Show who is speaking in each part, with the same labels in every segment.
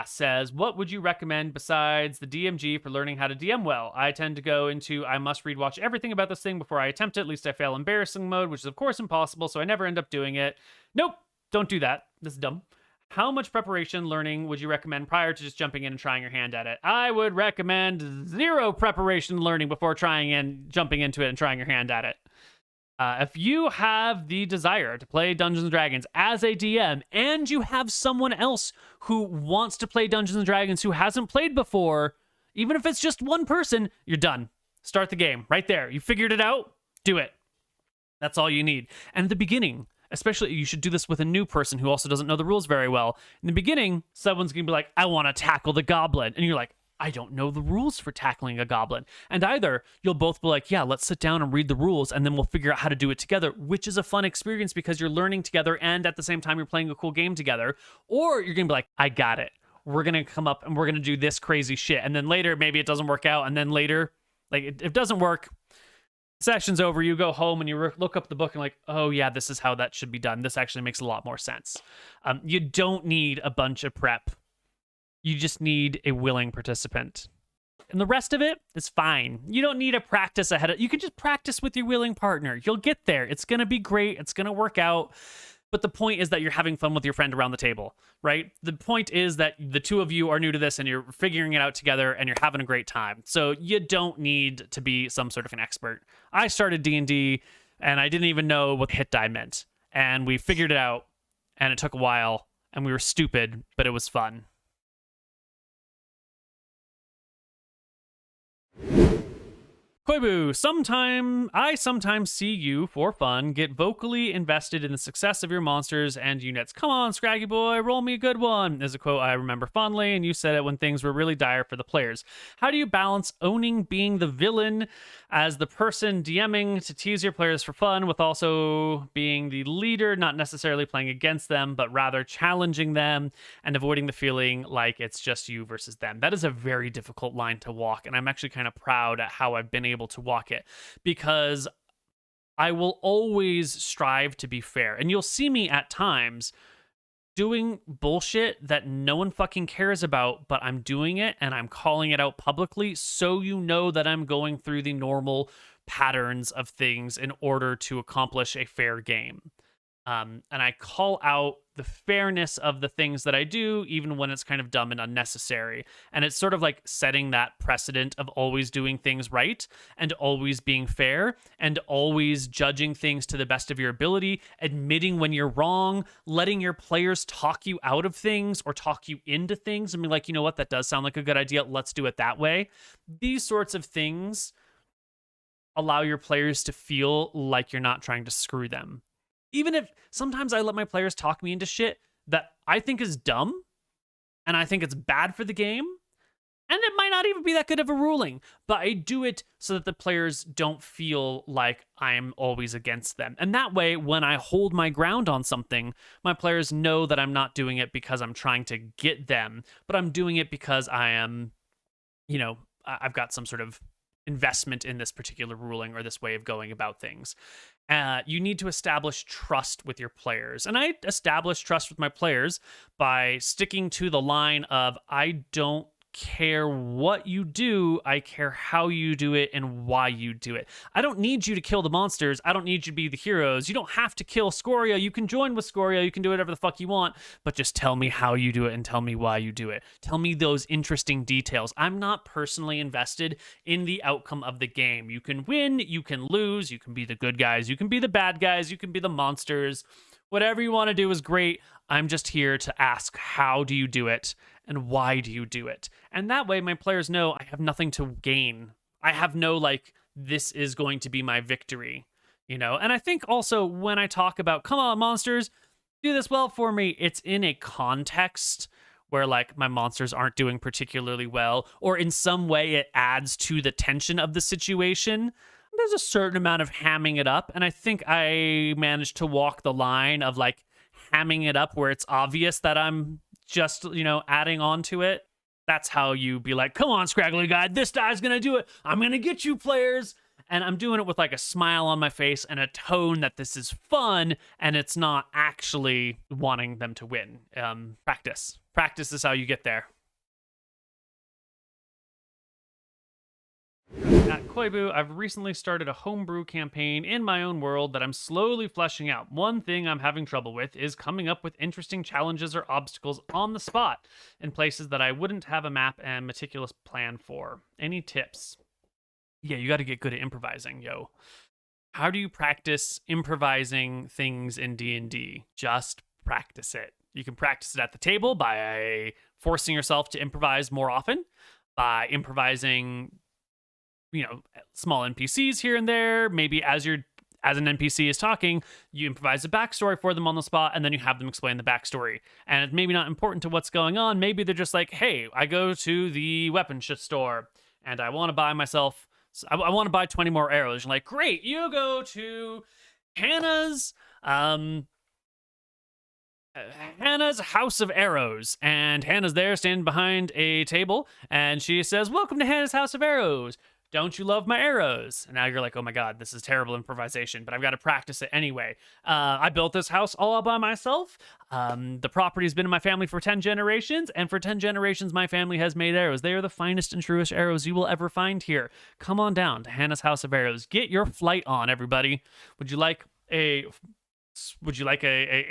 Speaker 1: Says, what would you recommend besides the DMG for learning how to DM well? I tend to go into I must read, watch everything about this thing before I attempt it. At least I fail embarrassing mode, which is of course impossible, so I never end up doing it. Nope, don't do that. That's dumb. How much preparation learning would you recommend prior to just jumping in and trying your hand at it? I would recommend 0 preparation learning before jumping into it and trying your hand at it. If you have the desire to play Dungeons & Dragons as a DM, and you have someone else who wants to play Dungeons & Dragons who hasn't played before, even if it's just one person, you're done. Start the game right there. You figured it out, do it. That's all you need. And at the beginning, especially, you should do this with a new person who also doesn't know the rules very well. In the beginning, someone's going to be like, I want to tackle the goblin. And you're like, I don't know the rules for tackling a goblin. And either you'll both be like, yeah, let's sit down and read the rules, and then we'll figure out how to do it together, which is a fun experience because you're learning together and at the same time you're playing a cool game together. Or you're going to be like, I got it. We're going to come up and we're going to do this crazy shit. And then later, maybe it doesn't work out. And then later, like, it doesn't work. Session's over, you go home and you look up the book and like, oh yeah, this is how that should be done. This actually makes a lot more sense. You don't need a bunch of prep. You just need a willing participant. And the rest of it is fine. You don't need a practice ahead of... You can just practice with your willing partner. You'll get there. It's going to be great. It's going to work out. But the point is that you're having fun with your friend around the table, right? The point is that the two of you are new to this and you're figuring it out together and you're having a great time. So you don't need to be some sort of an expert. I started D&D and I didn't even know what hit die meant. And we figured it out and it took a while and we were stupid, but it was fun. Koibu, I sometimes see you, for fun, get vocally invested in the success of your monsters and units. Come on, Scraggy boy, roll me a good one, is a quote I remember fondly, and you said it when things were really dire for the players. How do you balance owning being the villain as the person DMing to tease your players for fun with also being the leader, not necessarily playing against them, but rather challenging them and avoiding the feeling like it's just you versus them? That is a very difficult line to walk, and I'm actually kind of proud at how I've been able to walk it, because I will always strive to be fair. And you'll see me at times doing bullshit that no one fucking cares about, but I'm doing it and I'm calling it out publicly so you know that I'm going through the normal patterns of things in order to accomplish a fair game. And I call out the fairness of the things that I do, even when it's kind of dumb and unnecessary. And it's sort of like setting that precedent of always doing things right and always being fair and always judging things to the best of your ability, admitting when you're wrong, letting your players talk you out of things or talk you into things and be like, you know what, that does sound like a good idea. Let's do it that way. These sorts of things allow your players to feel like you're not trying to screw them. Even if sometimes I let my players talk me into shit that I think is dumb and I think it's bad for the game, and it might not even be that good of a ruling, but I do it so that the players don't feel like I'm always against them. And that way, when I hold my ground on something, my players know that I'm not doing it because I'm trying to get them, but I'm doing it because I am, I've got some sort of investment in this particular ruling or this way of going about things. You need to establish trust with your players. And I establish trust with my players by sticking to the line of, I don't care what you do, I care how you do it and why you do it. I don't need you to kill the monsters. I don't need you to be the heroes. You don't have to kill Scoria. You can join with Scoria. You can do whatever the fuck you want, but just tell me how you do it and tell me why you do it. Tell me those interesting details. I'm not personally invested in the outcome of the game. You can win, you can lose, you can be the good guys, you can be the bad guys, you can be the monsters. Whatever you want to do is great. I'm just here to ask, how do you do it? And why do you do it? And that way my players know I have nothing to gain. I have no, this is going to be my victory, And I think also when I talk about, come on, monsters, do this well for me, it's in a context where, my monsters aren't doing particularly well, or in some way it adds to the tension of the situation. There's a certain amount of hamming it up, and I think I managed to walk the line of, hamming it up where it's obvious that I'm just, adding on to it. That's how you be like, come on, scraggly guy, this guy's gonna do it. I'm gonna get you, players. And I'm doing it with like a smile on my face and a tone that this is fun and it's not actually wanting them to win. Practice. Practice is how you get there. At Koibu, I've recently started a homebrew campaign in my own world that I'm slowly fleshing out. One thing I'm having trouble with is coming up with interesting challenges or obstacles on the spot in places that I wouldn't have a map and meticulous plan for. Any tips? Yeah, you got to get good at improvising, yo. How do you practice improvising things in D&D? Just practice it. You can practice it at the table by forcing yourself to improvise more often, by improvising small NPCs here and there. Maybe as an NPC is talking, you improvise a backstory for them on the spot, and then you have them explain the backstory. And it's maybe not important to what's going on. Maybe they're just like, hey, I go to the weapon store, and I want to buy myself, I want to buy 20 more arrows. You're like, great, you go to Hannah's House of Arrows, and Hannah's there standing behind a table, and she says, welcome to Hannah's House of Arrows. Don't you love my arrows? And now you're like, oh my God, this is terrible improvisation, but I've got to practice it anyway. I built this house all by myself. The property's been in my family for 10 generations, and for 10 generations, my family has made arrows. They are the finest and truest arrows you will ever find here. Come on down to Hannah's House of Arrows. Get your flight on, everybody. Would you like a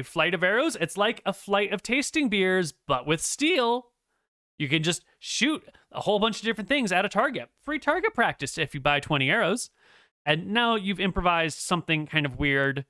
Speaker 1: flight of arrows? It's like a flight of tasting beers, but with steel. You can just shoot a whole bunch of different things at a target. Free target practice if you buy 20 arrows. And now you've improvised something kind of weird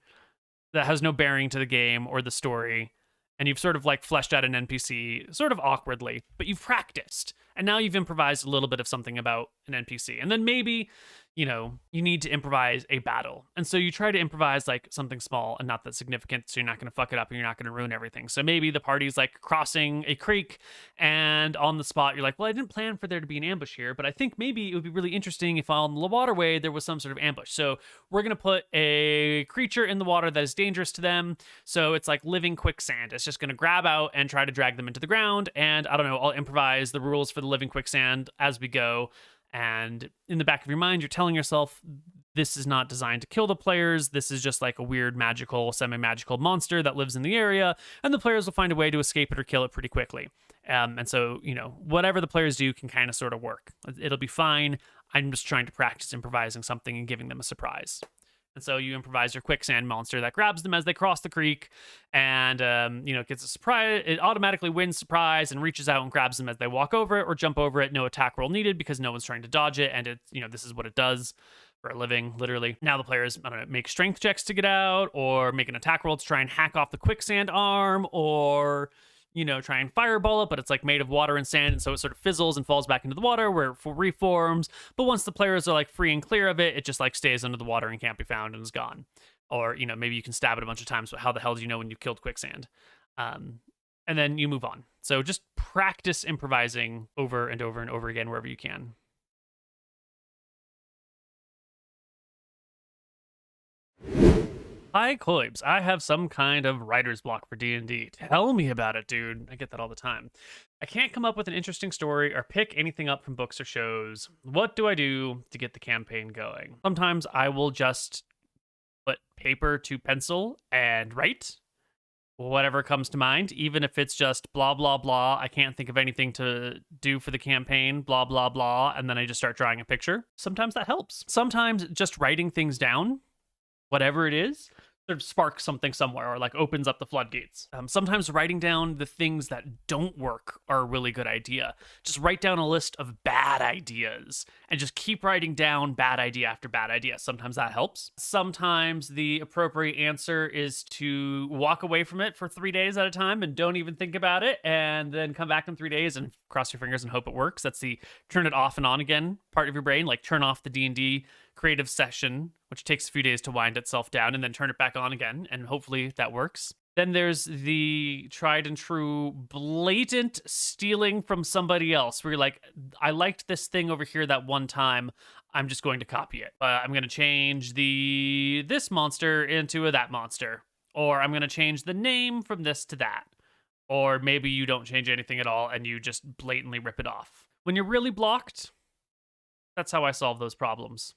Speaker 1: that has no bearing to the game or the story. And you've sort of like fleshed out an NPC sort of awkwardly, but you've practiced. And now you've improvised a little bit of something about an NPC. And then maybe, you need to improvise a battle. And so you try to improvise like something small and not that significant, so you're not going to fuck it up and you're not going to ruin everything. So maybe the party's like crossing a creek, and on the spot you're like, well, I didn't plan for there to be an ambush here, but I think maybe it would be really interesting if on the waterway there was some sort of ambush. So we're going to put a creature in the water that is dangerous to them. So it's like living quicksand. It's just going to grab out and try to drag them into the ground. And I don't know, I'll improvise the rules for the living quicksand as we go. And in the back of your mind, you're telling yourself, this is not designed to kill the players. This is just like a weird, magical, semi-magical monster that lives in the area, and the players will find a way to escape it or kill it pretty quickly. And so, whatever the players do can kind of sort of work. It'll be fine. I'm just trying to practice improvising something and giving them a surprise. And so you improvise your quicksand monster that grabs them as they cross the creek, and gets a surprise. It automatically wins surprise and reaches out and grabs them as they walk over it or jump over it. No attack roll needed because no one's trying to dodge it, and this is what it does for a living, literally. Now the players, make strength checks to get out, or make an attack roll to try and hack off the quicksand arm, or try and fireball it, but it's like made of water and sand, and so it sort of fizzles and falls back into the water where it reforms. But once the players are like free and clear of it, it just like stays under the water and can't be found and is gone. Or, maybe you can stab it a bunch of times, but how the hell do you know when you've killed quicksand? And then you move on. So just practice improvising over and over and over again wherever you can. Hi, Koibs. I have some kind of writer's block for D&D. Tell me about it, dude. I get that all the time. I can't come up with an interesting story or pick anything up from books or shows. What do I do to get the campaign going? Sometimes I will just put paper to pencil and write whatever comes to mind, even if it's just blah, blah, blah. I can't think of anything to do for the campaign, blah, blah, blah. And then I just start drawing a picture. Sometimes that helps. Sometimes just writing things down, whatever it is, sort of sparks something somewhere or like opens up the floodgates. Sometimes writing down the things that don't work are a really good idea. Just write down a list of bad ideas and just keep writing down bad idea after bad idea. Sometimes that helps. Sometimes the appropriate answer is to walk away from it for 3 days at a time and don't even think about it, and then come back in 3 days and cross your fingers and hope it works. That's the turn it off and on again part of your brain, like turn off the D&D creative session, which takes a few days to wind itself down, and then turn it back on again, and hopefully that works. Then there's the tried and true blatant stealing from somebody else, where you're like, I liked this thing over here that one time, I'm just going to copy it. I'm going to change this monster into that monster, or I'm going to change the name from this to that. Or maybe you don't change anything at all and you just blatantly rip it off. When you're really blocked, that's how I solve those problems.